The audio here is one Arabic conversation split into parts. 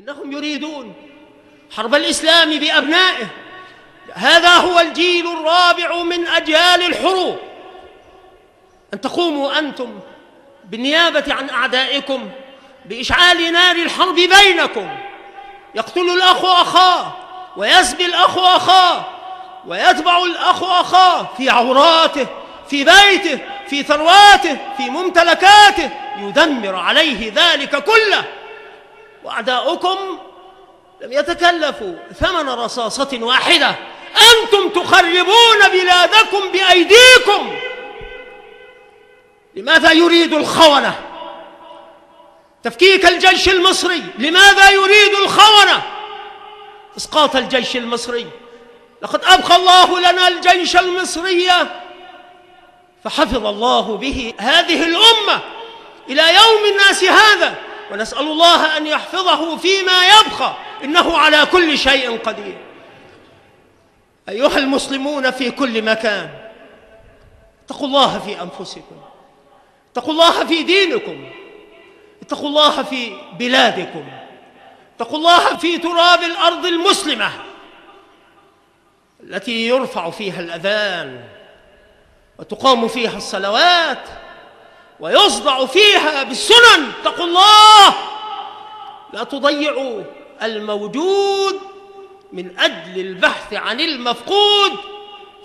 إنهم يريدون حرب الإسلام بأبنائه. هذا هو الجيل الرابع من أجيال الحروب. أن تقوموا أنتم بالنيابة عن أعدائكم بإشعال نار الحرب بينكم. يقتل الأخ أخاه، ويسبي الأخ أخاه، ويتبع الأخ أخاه في عوراته، في بيته، في ثرواته، في ممتلكاته، يدمر عليه ذلك كله. وأعداؤكم لم يتكلفوا ثمن رصاصة واحدة. أنتم تخربون بلادكم بأيديكم. لماذا يريد الخونة تفكيك الجيش المصري؟ لماذا يريد الخونة إسقاط الجيش المصري؟ لقد أبقى الله لنا الجيش المصري فحفظ الله به هذه الأمة إلى يوم الناس هذا، ونسأل الله أن يحفظه فيما يبقى، إنه على كل شيء قدير. أيها المسلمون في كل مكان، اتقوا الله في أنفسكم، اتقوا الله في دينكم، اتقوا الله في بلادكم، اتقوا الله في تراب الأرض المسلمة التي يرفع فيها الأذان وتقام فيها الصلوات ويصدع فيها بالسنن. اتقوا الله، لا تضيعوا الموجود من أجل البحث عن المفقود،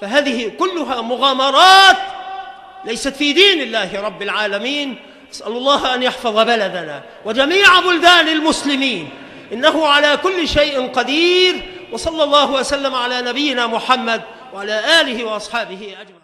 فهذه كلها مغامرات ليست في دين الله رب العالمين. أسأل الله أن يحفظ بلدنا وجميع بلدان المسلمين، إنه على كل شيء قدير. وصلى الله وسلم على نبينا محمد وعلى آله وأصحابه أجمعين.